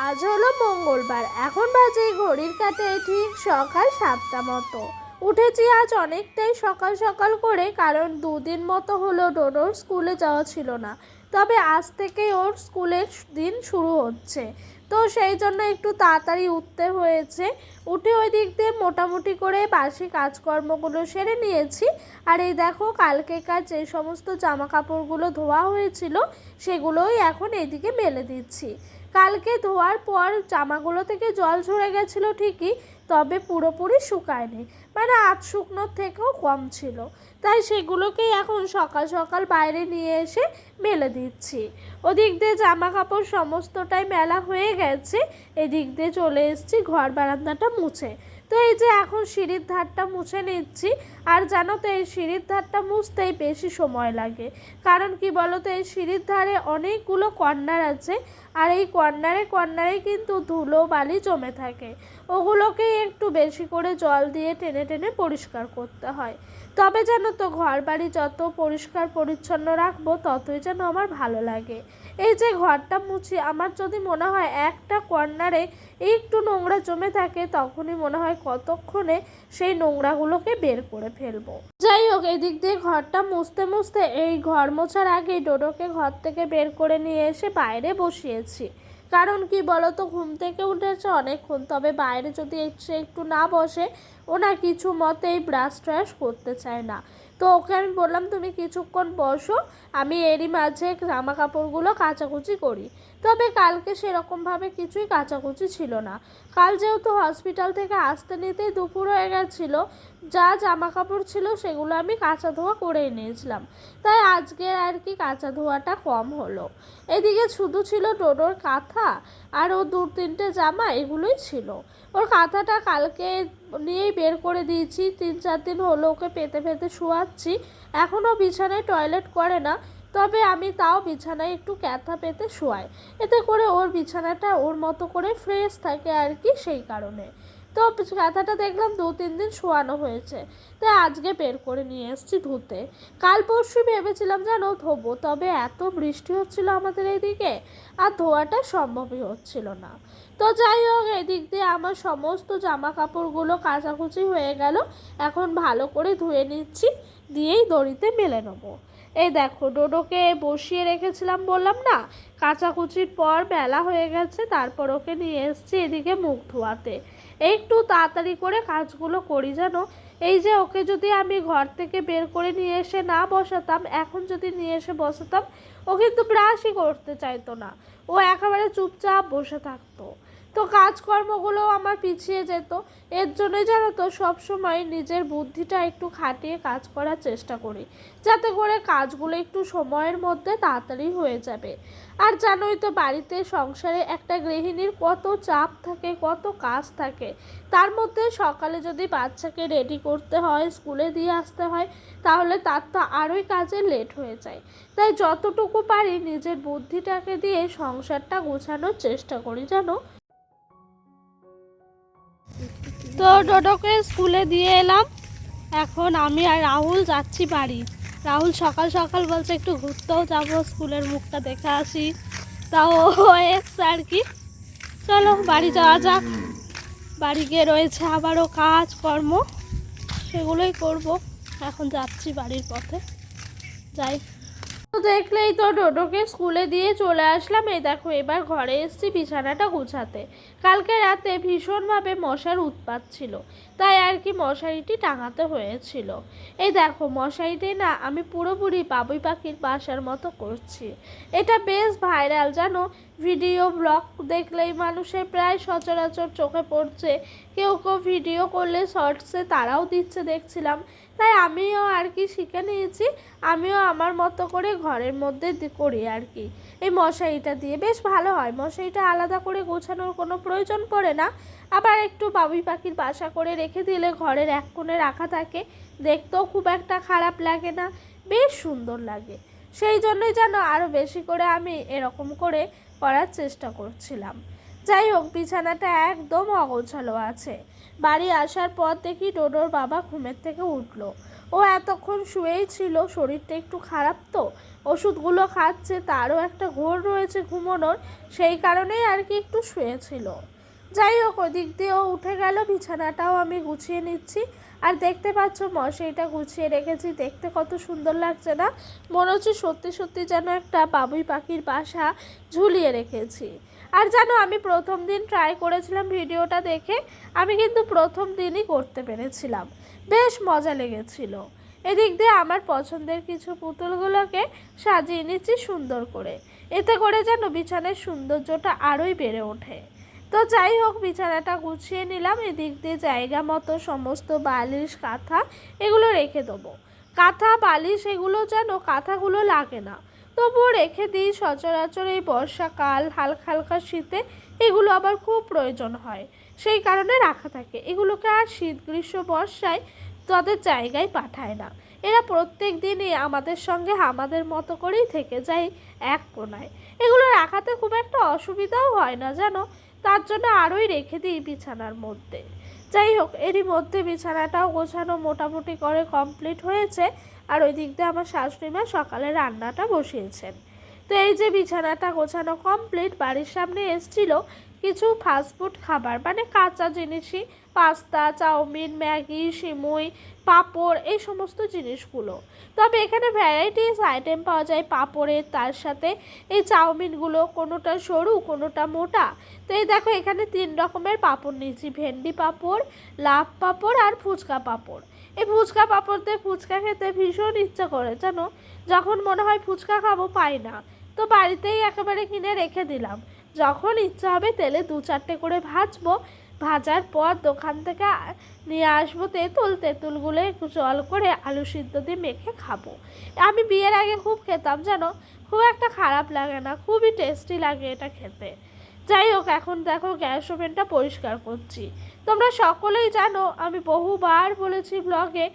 আজ হলো মঙ্গলবার। এখন বাজে ঘড়ির কাঁটায় ঠিক সকাল 7টা মতো। উঠেছি আজ অনেকটাই সকাল সকাল করে, কারণ দুদিন মতো হলো ডোডোর স্কুলে যাওয়া ছিল না। তবে আজ থেকেই ওর স্কুলের দিন শুরু হচ্ছে, তো সেই জন্য একটু তাড়াতাড়ি উঠতে হয়েছে। উঠে ওই দিক দিয়ে মোটামুটি করে বাসি কাজকর্মগুলো সেরে নিয়েছি। আর এই দেখো, কালকেকার যে সমস্ত জামা কাপড়গুলো ধোয়া হয়েছিল সেগুলোই এখন এইদিকে মেলে দিচ্ছি। কালকে ধোয়ার পর জামাগুলো থেকে জল ঝরে গেছিলো ঠিকই, তবে পুরোপুরি শুকায়নি, মানে আধ শুকনোর থেকেও কম ছিল। তাই সেগুলোকেই এখন সকাল সকাল বাইরে নিয়ে এসে মেলে দিচ্ছি। ওদিক দিয়ে জামা কাপড় সমস্তটাই মেলা হয়ে গেছে। এদিক দিয়ে চলে এসেছি ঘর বারান্দাটা মুছে। তো এই যে এখন সিঁড়ির ধারটা মুছে নিচ্ছি। আর জানো তো, এই সিঁড়ির ধারটা মুছতেই বেশি সময় লাগে। কারণ কি বলো তো, এই সিঁড়ির ধারে অনেকগুলো কর্নার আছে, আর এই কর্নারে কর্নারে কিন্তু ধুলো বালি জমে থাকে। ওগুলোকেই একটু বেশি করে জল দিয়ে টেনে টেনে পরিষ্কার করতে হয়। তবে জানো তো, ঘর বাড়ি যত পরিষ্কার পরিচ্ছন্ন রাখবো ততই যেন আমার ভালো লাগে। এই যে ঘরটা মুছি, আমার যদি মনে হয় একটা কর্নারে একটু নোংরা জমে থাকে, তখনই মনে হয় কতক্ষণে সেই নোংরাগুলোকে বের করে ফেলবো। যাই হোক, এদিক দিয়ে ঘরটা মুছতে মুছতে এই ঘর মোছার আগেই ডোডোকে ঘর থেকে বের করে নিয়ে এসে বাইরে বসিয়েছি। কারণ কি বলতো, ঘুম থেকে উঠেছে অনেকক্ষণ, তবে বাইরে যদি এসে একটু না বসে, ও না কিছু মতেই ব্রাশ ট্রাশ করতে চায় না। তো ওকে আমি বললাম, তুমি কিছুক্ষণ বসো, আমি এরই মাঝে জামা কাপড়গুলো কাচাকুচি করি। তবে কালকে সেরকমভাবে কিছুই কাচাকুচি ছিল না। কাল যেহেতু হসপিটাল থেকে আসতে নিতেই দুপুর হয়ে গেছিলো, যা জামা কাপড় ছিল সেগুলো আমি কাচা ধোয়া করেই নিয়েছিলাম। তাই আজকে আর কি কাচা ধোয়াটা কম হলো। এদিকে শুধু ছিল ডোডোর কাঁথা আর ও 2-3টে জামা, এগুলোই ছিল। ওর কাঁথাটা কালকে নিয়েই বের করে দিয়েছি। 3-4 দিন হলো ওকে পেতে পেতে শোয়াচ্ছি। এখনও বিছানায় টয়লেট করে না, তবে আমি তাও বিছানায় একটু ক্যাথা পেতে শোয়াই। এতে করে ওর বিছানাটা ওর মতো করে ফ্রেশ থাকে আর কি, সেই কারণে। তো কাঁথাটা দেখলাম 2-3 দিন শোয়ানো হয়েছে, তাই আজকে বের করে নিয়ে এসেছি ধুতে। কাল পরশু ভেবেছিলাম যেন ধোবো, তবে এত বৃষ্টি হচ্ছিল আমাদের এইদিকে, আর ধোয়াটা সম্ভবই হচ্ছিল না। তো যাই হোক, এদিক দিয়ে আমার সমস্ত জামা কাপড়গুলো কাচাকুচি হয়ে গেল। এখন ভালো করে ধুয়ে নিচ্ছি, দিয়েই দড়িতে মেলে নেবো। এই দেখো, ডোডোকে বসিয়ে রেখেছিলাম বললাম না, কাচাকুচির পর বেলা হয়ে গেছে, তারপর ওকে নিয়ে এসেছি এদিকে মুখ ধোয়াতে। একটু তাড়াতাড়ি করে কাজগুলো করি জানো। এই যে ওকে যদি আমি ঘর থেকে বের করে নিয়ে এসে না বসাতাম, এখন যদি নিয়ে এসে বসাতাম, ও কিন্তু ব্রাশই করতে চাইতো না। ও একেবারে চুপচাপ বসে থাকতো। তো কাজকর্মগুলো আমার পিছিয়ে যেত। এর জন্যই জানো তো, সবসময় নিজের বুদ্ধিটা একটু খাটিয়ে কাজ করার চেষ্টা করি, যাতে করে কাজগুলো একটু সময়ের মধ্যে তাড়াতাড়ি হয়ে যাবে। আর জানোই তো, বাড়িতে সংসারে একটা গৃহিণীর কত চাপ থাকে, কত কাজ থাকে। তার মধ্যে সকালে যদি বাচ্চাকে রেডি করতে হয়, স্কুলে দিয়ে আসতে হয়, তাহলে তার তো আরোই কাজে লেট হয়ে যায়। তাই যতটুকু পারি নিজের বুদ্ধিটাকে দিয়ে সংসারটা গোছানোর চেষ্টা করি জানো। তো ডোডোকে স্কুলে দিয়ে এলাম। এখন আমি আর রাহুল যাচ্ছি বাড়ি। রাহুল সকাল সকাল বলছে একটু ঘুরতেও যাবো, স্কুলের মুখটা দেখে আসি। তাও এসছে আর কি। চলো বাড়ি যাওয়া যাক। বাড়ি গিয়ে রয়েছে আবারও কাজকর্ম, সেগুলোই করব। এখন যাচ্ছি বাড়ির পথে, যাই। তো দেখলেই তো, ডোডোকে স্কুলে দিয়ে চলে আসলাম। এই দেখো, এবার ঘরে এসেছি বিছানাটা গুছাতে। কালকে রাতে ভীষণভাবে মশার উৎপাত ছিল, তাই আর কি মশারিটি টাঙাতে হয়েছিল। এই দেখো, মশারিতে না আমি পুরোপুরি বাবুই পাখির বাসার মতো করছি। এটা বেশ ভাইরাল জানো। ভিডিও ব্লগ দেখলেই মানুষের প্রায় সচরাচর চোখে পড়ছে। কেউ কেউ ভিডিও করলে শর্টসে তারাও দিচ্ছে দেখছিলাম। তাই আমিও আর কি শিখে নিয়েছি। আমিও আমার মতো করে ঘরের মধ্যে করি আর কি। এই মশারিটা দিয়ে বেশ ভালো হয়। মশারিটা আলাদা করে গোছানোর কোনো প্রয়োজন পড়ে না। আবার একটু বাবুই পাখির বাসা করে রেখে দিলে ঘরের এক কোণে রাখা থাকে, দেখতেও খুব একটা খারাপ লাগে না, বেশ সুন্দর লাগে। সেই জন্যই যেন আরও বেশি করে আমি এরকম করে করার চেষ্টা করছিলাম। যাই হোক, বিছানাটা একদম অগোছালো আছে। বাড়ি আসার পর দেখি ডোডোর বাবা ঘুমের থেকে উঠলো। ও এতক্ষণ শুয়েই ছিল, শরীরটা একটু খারাপ তো, ওষুধগুলো খাচ্ছে, তারও একটা ঘোর রয়েছে ঘুমানোর, সেই কারণেই আর কি একটু শুয়েছিল। যাই হোক, ওদিক দিয়েও উঠে গেল, বিছানাটাও আমি গুছিয়ে নিচ্ছি। আর দেখতে পাচ্ছ মশারিটা গুছিয়ে রেখেছি, দেখতে কত সুন্দর লাগছে না? মনে হচ্ছে সত্যি সত্যি যেন একটা বাবুই পাখির বাসা ঝুলিয়ে রেখেছি। আর জানো, আমি প্রথম দিন ট্রাই করেছিলাম ভিডিওটা দেখে, আমি কিন্তু প্রথম দিনই করতে পেরেছিলাম, বেশ মজা লেগেছিল। এদিক দিয়ে আমার পছন্দের কিছু পুতুলগুলোকে সাজিয়ে নিচ্ছি সুন্দর করে, এতে করে যেন বিছানার সৌন্দর্যটা আরোই বেড়ে ওঠে। তো যাই হোক, বিছানাটা গুছিয়ে নিলাম, এদিক দিয়ে জায়গা মতো সমস্ত বালিশ কাঁথা এগুলো রেখে দেবো। কাঁথা বালিশ এগুলো যেন কাঁথাগুলো লাগে না, তবুও রেখে দিই। সচরাচর এই বর্ষাকাল, হালকা হালকা শীতে এগুলো আবার খুব প্রয়োজন হয়, সেই কারণে রাখা থাকে। এগুলোকে আর শীত গ্রীষ্ম বর্ষায় তাদের জায়গায় পাঠায় না, এরা প্রত্যেক দিনই আমাদের সঙ্গে আমাদের মতো করেই থেকে যায় এক কোণায়। এগুলো রাখাতে খুব একটা অসুবিধাও হয় না জানো, তার জন্য আরোই রেখে দিই বিছানার মধ্যে। যাই হোক, এরই মধ্যে বিছানাটাও গোছানো মোটামুটি করে কমপ্লিট হয়েছে। আর ওই দিক দিয়ে আমার শাশুড়ি মা সকালে রান্নাটা বসিয়েছেন। তো এই যে বিছানাটা গোছানো কমপ্লিট, বাড়ির সামনে এসছিল কিছু ফাস্টফুড খাবার, মানে কাঁচা জিনিসই, পাস্তা, চাউমিন, ম্যাগি, সিমুই, পাঁপড়, এই সমস্ত জিনিসগুলো। তবে এখানে ভ্যারাইটিস আইটেম পাওয়া যায় পাঁপড়ের, তার সাথে এই চাউমিনগুলো কোনোটা সরু কোনোটা মোটা। তো এই দেখো, এখানে 3 রকমের পাঁপড় নিয়েছি, ভেন্ডি পাঁপড়, লাভ পাঁপড় আর ফুচকা পাঁপড়। এই ফুচকা পাঁপড় দিয়ে ফুচকা খেতে ভীষণ ইচ্ছা করে জানো, যখন মনে হয় ফুচকা খাবো পাই না, তো বাড়িতেই একেবারে কিনে রেখে দিলাম। যখন ইচ্ছা হবে তেলে 2-4টে করে ভাজবো, ভাজার পর দোকান থেকে নিয়ে আসবো তেঁতুল, তেঁতুলগুলো একটু জল করে আলু সিদ্ধ দিয়ে মেখে খাবো। আমি বিয়ের আগে খুব খেতাম জানো, খুব একটা খারাপ লাগে না, খুবই টেস্টি লাগে এটা খেতে। যাই হোক, এখন দেখো গ্যাস ওভেনটা পরিষ্কার করছি। তোমরা সকলেই জানো, আমি বহুবার বলেছি ব্লগে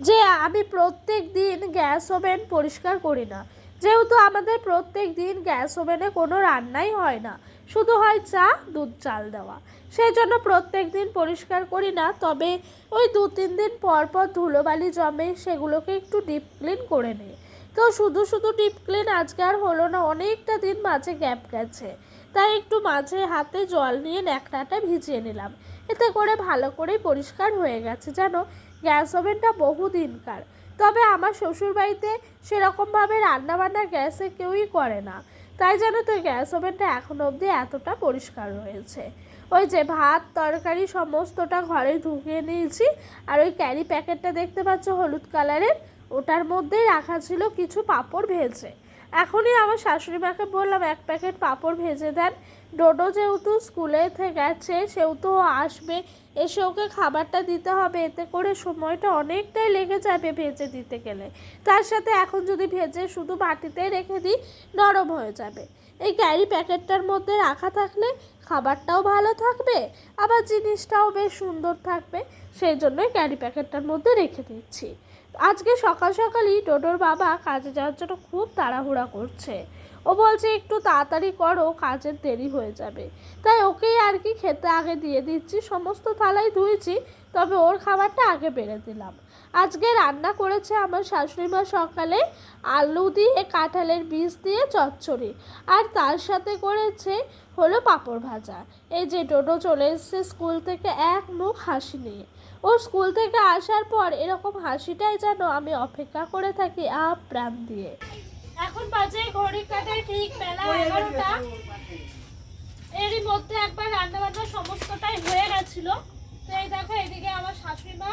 যে আমি প্রত্যেক দিন গ্যাস ওভেন পরিষ্কার করি না, যেহেতু আমাদের প্রত্যেক দিন গ্যাস ওভেনে কোনো রান্নাই হয় না, শুধু হয় চা, দুধ, চাল দেওয়া, সেই জন্য প্রত্যেক দিন পরিষ্কার করি না। তবে ওই 2-3 দিন পর পর ধুলোবালি জমে, সেগুলোকে একটু ডিপ ক্লিন করে নিই। তো শুধু শুধু ডিপ ক্লিন আজকে আর হলো না, অনেকটা দিন মাঝে গ্যাপ গেছে, তাই একটু মাঝে হাতে জল নিয়ে ন্যাকড়াটা ভিজিয়ে নিলাম, এতে করে ভালো করেই পরিষ্কার হয়ে গেছে। জানো, গ্যাস ওভেনটা বহু দিনকার, তবে আমার শ্বশুরবাড়িতে সেরকমভাবে রান্নাবান্না গ্যাসে কেউই করে না, তাই জানো তো গ্যাস ওভেনটা এখনো অবধি এতটা পরিষ্কার রয়েছে। ওই যে ভাত তরকারি সমস্তটা ঘরে ঢুকিয়ে নিয়েছি। আর ওই ক্যারি প্যাকেটটা দেখতে পাচ্ছ হলুদ কালারের, ওটার মধ্যেই রাখা ছিল কিছু পাঁপড় ভেজে। এখনই আমার শাশুড়ি মাকে বললাম 1 প্যাকেট পাঁপড় ভেজে দেন, ডোডো যেহেতু স্কুলে গেছে সেহেতু আসবে, এসে ওকে খাবারটা দিতে হবে, এতে করে সময়টা অনেকটাই লেগে যাবে ভেজে দিতে গেলে। তার সাথে এখন যদি ভেজে শুধু বাটিতে রেখে দিই নরম হয়ে যাবে। এই ক্যারি প্যাকেটটার মধ্যে রাখা থাকলে খাবারটাও ভালো থাকবে, আবার জিনিসটাও বেশ সুন্দর থাকবে, সেই জন্যই ক্যারি প্যাকেটটার মধ্যে রেখে দিচ্ছি। আজকে সকাল সকালই ডোডোর বাবা কাজে যাওয়ার জন্য খুব তাড়াহুড়া করছে, ও বলছে একটু তাড়াতাড়ি করো, কাজের দেরি হয়ে যাবে, তাই ওকেই আর কি খেতে আগে দিয়ে দিচ্ছি। সমস্ত থালাই ধুয়েছি, তবে ওর খাবারটা আগে বেড়ে দিলাম। আজকে রান্না করেছে আমার শাশুড়ি মা সকালে আলু দিয়ে কাঁঠালের বীজ দিয়ে চচ্চড়ি, আর তার সাথে করেছে হলো পাঁপড় ভাজা। এই যে ডোডো চলে এসেছে স্কুল থেকে এক মুখ হাসি নিয়ে, ওর স্কুল থেকে আসার পর এরকম হাসিটাই যেন আমি অপেক্ষা করে থাকি প্রাণ দিয়ে। এখন বাজে ঘড়ির কাঁটায় ঠিক বেলা 11টা। এরই মধ্যে একবার রান্না বান্না সমস্তটাই হয়ে গেছিল। তো এই দেখো, এদিকে আমার শাশুড়ি মা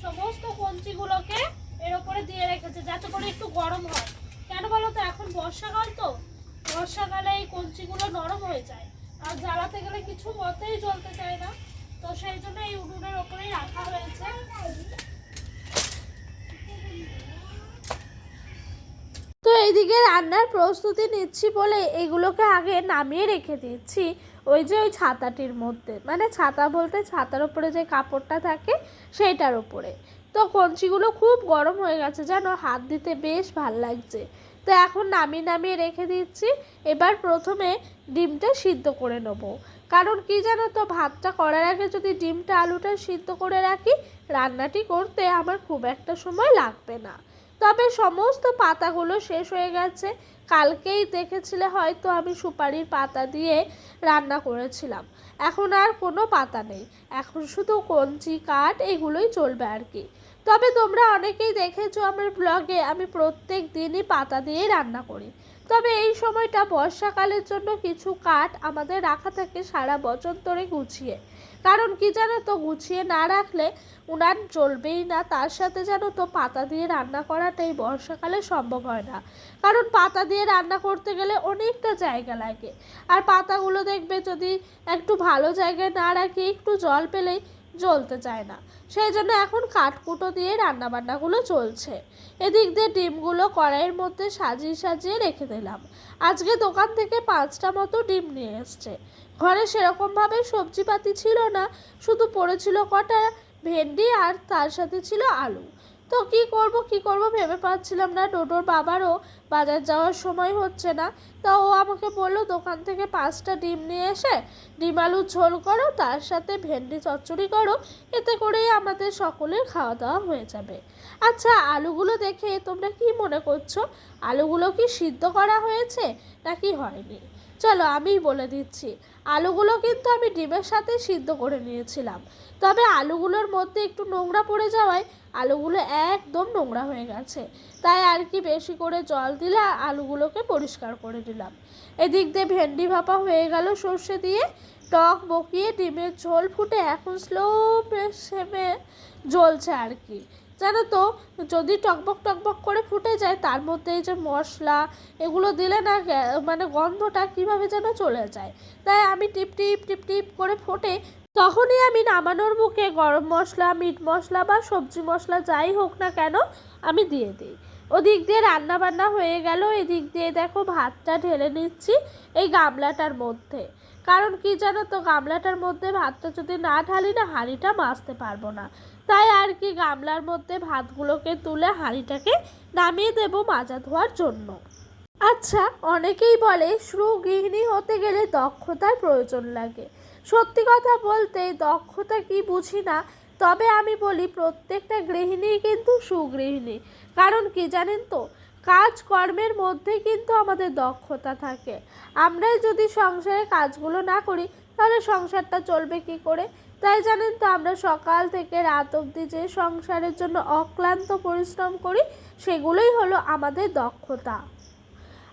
সমস্ত কঞ্চিগুলোকে এর উপরে দিয়ে রেখেছে যাতে করে একটু গরম হয়। কেন বলো তো, এখন বর্ষাকাল তো, বর্ষাকালে এই কঞ্চিগুলো নরম হয়ে যায়, আর জ্বালাতে গেলে কিছু মতেই জ্বলতে চায় না, তো সেই জন্য এই উনুনের ওপরেই রাখা হয়েছে। তো এইদিকে রান্নার প্রস্তুতি নিচ্ছি বলে এগুলোকে আগে নামিয়ে রেখে দিচ্ছি ওই যে ওই ছাতাটির মধ্যে, মানে ছাতা বলতে ছাতার উপরে যে কাপড়টা থাকে সেইটার উপরে। তো কঞ্চিগুলো খুব গরম হয়ে গেছে জানো, হাত দিতে বেশ ভাল লাগছে। তো এখন নামিয়ে নামিয়ে রেখে দিচ্ছি। এবার প্রথমে ডিমটা সিদ্ধ করে নেবো, কারণ কি জানো তো, ভাতটা করার আগে যদি ডিমটা আলুটা সিদ্ধ করে রাখি, রান্নাটি করতে আমার খুব একটা সময় লাগবে না। তবে সমস্ত পাতাগুলো শেষ হয়ে গেছে। কালকেই দেখেছিলে হয়তো আমি সুপারির পাতা দিয়ে রান্না করেছিলাম। এখন আর কোনো পাতা নেই, এখন শুধু কঞ্চি কাঠ এগুলোই চলবে আর কি। তবে তোমরা অনেকেই দেখেছো আমার ব্লগে আমি প্রত্যেক দিনই পাতা দিয়ে রান্না করি। তবে এই সময়টা বর্ষাকালের জন্য কিছু কাঠ আমাদের রাখা থাকে সারা বছর ধরে গুছিয়ে। কারণ কি জানো তো, গুছিয়ে না রাখলে উনান জ্বলবেই না, তার সাথে জানো তো পাতা দিয়ে রান্না করাটাই বর্ষাকালে সম্ভব হয় না। কারণ পাতা দিয়ে রান্না করতে গেলে অনেকটা জায়গা লাগে। আর পাতাগুলো দেখবে যদি একটু ভালো জায়গায় না রাখি, একটু জল পেলেই জ্বলতে চায় না। সেই জন্য এখন কাঠকুটো দিয়ে রান্নাবান্নাগুলো চলছে। এদিক দিয়ে ডিমগুলো কড়াইয়ের মধ্যে সাজিয়ে সাজিয়ে রেখে দিলাম। আজকে দোকান থেকে 5টা মতো ডিম নিয়ে এসছে। ঘরে সেরকমভাবে সবজিপাতি ছিল না, শুধু পড়েছিল কটা ভেন্ডি আর তার সাথে ছিল আলু। তো কি করব ভেবে পাচ্ছিলাম না। ডোডোর বাবারও বাজার যাওয়ার সময় হচ্ছে না, তো ও আমাকে বলল দোকান থেকে 5টা ডিম নিয়ে এসে ডিম আলুর ঝোল করো, তার সাথে ভেন্ডি চচ্চড়ি করো, এতে করেই আমাদের সকলের খাওয়া দাওয়া হয়ে যাবে। আচ্ছা, আলুগুলো দেখে তোমরা কি মনে করছো? আলুগুলো কি সিদ্ধ করা হয়েছে নাকি হয়নি? চলো আমিই বলে দিচ্ছি। আলুগুলো কিন্তু আমি ডিমের সাথে সিদ্ধ করে নিয়েছিলাম। তবে আলুগুলোর মধ্যে একটু নোংরা পড়ে যাওয়ায় আলুগুলো একদম নোংরা হয়ে গেছে। তাই আর কি বেশি করে জল দিলে আলুগুলোকে পরিষ্কার করে দিলাম। এদিক দিয়ে ভেন্ডি ভাপা হয়ে গেল সর্ষে দিয়ে। টক বকিয়ে ডিমের ঝোল ফুটে এখন স্লো ফ্লেমে জ্বলছে আর কি। জানো তো, যদি টকবক টকবক করে ফুটে যায়, তার মধ্যে এই যে মশলা এগুলো দিলে না মানে গন্ধটা কিভাবে যেন চলে যায়। তাই আমি টিপ টিপ টিপ টিপ করে ফোটে তখনই আমি নামানোর মুখে গরম মশলা, মিট মশলা বা সবজি মশলা যাই হোক না কেন আমি দিয়ে দিই। ওদিক দিয়ে রান্না বান্না হয়ে গেল। এদিক দিয়ে দেখো ভাতটা ঢেলে নিচ্ছি এই গামলাটার মধ্যে। কারণ কি জানো তো, গামলাটার মধ্যে ভাতটা যদি না ঢালি না, হাঁড়িটা মাজতে পারবো না। তাই আর কি গামলার মধ্যে ভাতগুলোকে তুলে হাঁড়িটাকে নামিয়ে দেবো মাজা ধোয়ার জন্য। আচ্ছা, অনেকেই বলে সুগৃহিণী হতে গেলে দক্ষতার প্রয়োজন লাগে। সত্যি কথা বলতে দক্ষতা কি বুঝি না, তবে আমি বলি প্রত্যেকটা গৃহিণী কিন্তু সুগৃহিণী। কারণ কি জানেন তো, কাজকর্মের মধ্যে কিন্তু আমাদের দক্ষতা থাকে। আমরাই যদি সংসারে কাজগুলো না করি, তাহলে সংসারটা চলবে কি করে? তাই জানেন তো, আমরা সকাল থেকে রাত অবধি যে সংসারের জন্য অক্লান্ত পরিশ্রম করি, সেগুলোই হলো আমাদের দক্ষতা।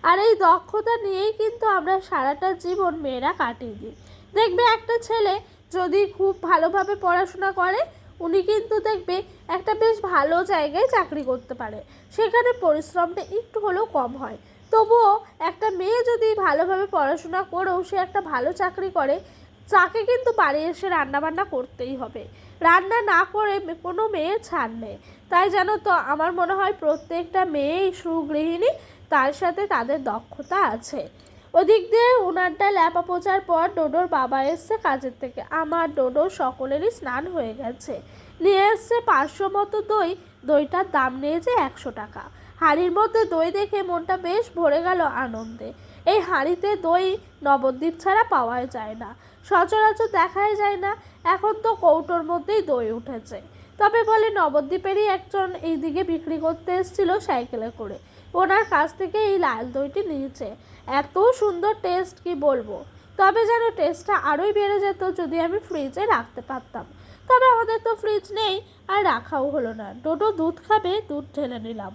আর এই দক্ষতা নিয়েই কিন্তু আমরা সারাটা জীবন মেয়েরা কাটিয়ে দিই। দেখবে একটা ছেলে যদি খুব ভালোভাবে পড়াশোনা করে, উনি কিন্তু দেখবে একটা বেশ ভালো জায়গায় চাকরি করতে পারে। সেখানে পরিশ্রমটা একটু হলেও কম হয়। তবুও একটা মেয়ে যদি ভালোভাবে পড়াশোনা করেও সে একটা ভালো চাকরি করে, তাকে কিন্তু বাড়ি এসে রান্নাবান্না করতেই হবে। রান্না না করে কোনো মেয়ের ছাড় নেই। তাই জানো তো, আমার মনে হয় প্রত্যেকটা মেয়েই সুগৃহিণী, তার সাথে তাদের দক্ষতা আছে। ওদিক দিয়ে উনানটা ল্যাপা পোছার পর ডোডোর বাবা এসছে কাজের থেকে। আমার ডোডোর সকলেরই স্নান হয়ে গেছে। নিয়ে এসছে 500 মতো দই। দইটার দাম নিয়েছে 100 টাকা। হাঁড়ির মধ্যে দই দেখে মনটা বেশ ভরে গেল আনন্দে। এই হাঁড়িতে দই নবদ্বীপ ছাড়া পাওয়া যায় না, সচরাচর দেখাই যায় না। এখন তো কৌটোর মধ্যেই দই উঠেছে। তবে বলে নবদ্বীপেরই একজন এইদিকে বিক্রি করতে এসেছিল সাইকেলে করে, ওনার কাছ থেকে এই লাল দইটি নিয়েছে। এত সুন্দর টেস্ট কি বলবো। তবে যেন টেস্টটা আরোই বেড়ে যেত যদি আমি ফ্রিজে রাখতে পারতাম। তবে আমাদের তো ফ্রিজ নেই, আর রাখাও হলো না। ডোডো দুধ খাবে, দুধ ঢেলে নিলাম।